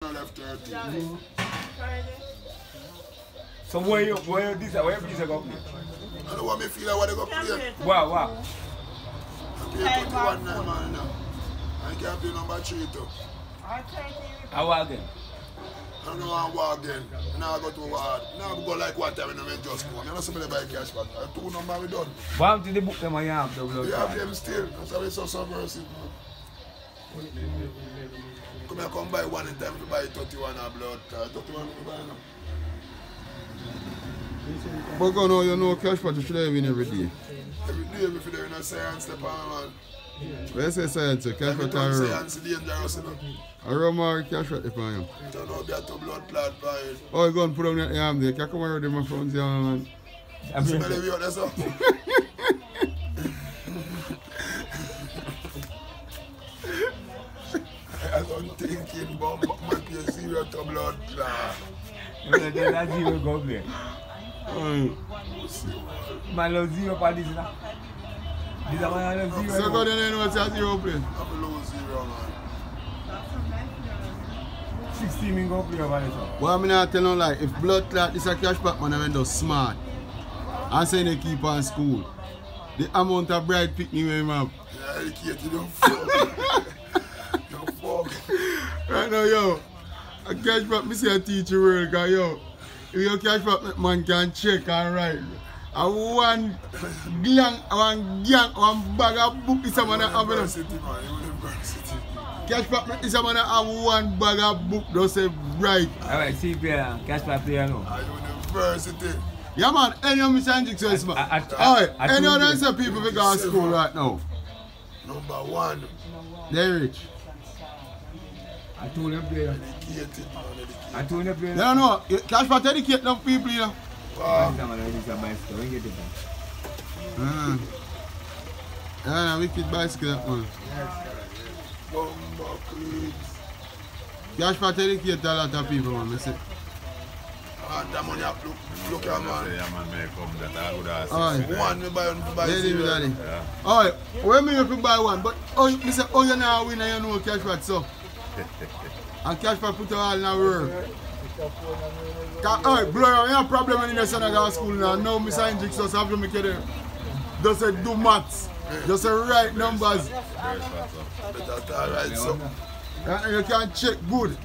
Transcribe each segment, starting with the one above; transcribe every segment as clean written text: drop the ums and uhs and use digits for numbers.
Left 30. So where you play? I don't want me feel like what they go play. Wow. I play 21 now, man. I can't play number 3 too. How again? I don't know how again. Now I go to ward. Now I go like one time when I just go. I'm not somebody buy cash back. 2 number we done. Why don't you book them and you have the blood? We have them still. That's how we so subversive. Come here, come buy one in time to buy 31 and blood. 31 we buy now. But go now, you know cash pot you should have in every day. Every day we feel in a science step on, man. Where you say science? Cash pot Every and rum. science is dangerous, you know. A rum or cash pot upon him. Turn out there to blood clot by it. Oh, you go and put on your arm there. Can come around with my phones here, man. Smell it out, that's all. I was thinking about my zero to blood clot. That's zero go play. Man love zero for this now. This is man love zero. So go then what's that zero play? I'm a low zero, man. 16 in go play over this. Well, I'm not telling you like if blood clot is a cash pot man, I went to smart. And saying they keep on school. The amount of bright picking we have. Yeah, educated, don't fuck. Don't fuck. Right now, yo, a cash pot, me say a teacher word, cause yo, if your cash pot man can check and write. And one bag of book is someone that have University, man. University. cash pot is someone that have one bag of book that say right. Alright, see player, cash for player now. University. Yeah man, any of Mr. Hendricks is man. Alright, any other people we go to school right now. Number 1. They rich. I told them player. Educated, man. Educated. I told them player. You know, cash pot educate them people, you know. Wow. Yeah, wicked bicycle that man. Bumba creeps. Cash pot educate a lot of people, man. I say. And that money up, look at man. Yeah, man, may come that I would ask. Alright. One, me buy Lady, zero. daddy. Yeah. Alright, when me if you buy one, but oh, me say, oh, you now win and you know cash pot so. And cash pot put all in a work. Alright, blow you have a problem when you send a girl school now. Now, Mr. Hendricks just have to make it just say do maths. Just say right numbers. Better alright something. And you can check good.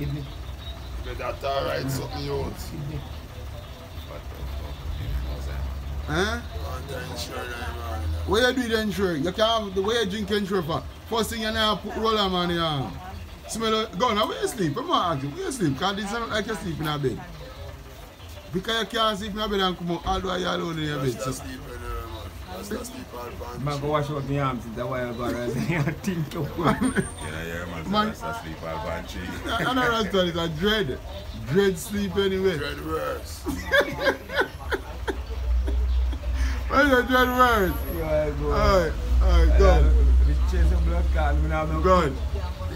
Better alright something out. Huh? What you do the insure? You can have the way you drink insure for. First thing you know, put roller man in your arm. Smell it. Go now, where you sleep? I'm not asking, where you sleep? Because this is not like you sleep in a bed. Because you can't sleep in a bed and come out all the way you're alone in your bed. So. Man go wash out my arms, that's why I go around and think to Yeah, man, that's a sleep all banshee. I know that's what it's a dread. Dread sleep anyway. Dread worse. Where's the dread words? Alright, go on. Chase some blood clot, me now Go on.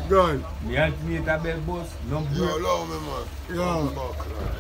Go on. me alternate a bell bus, no blood. Yo, love me, man. Yo. Fuck, man.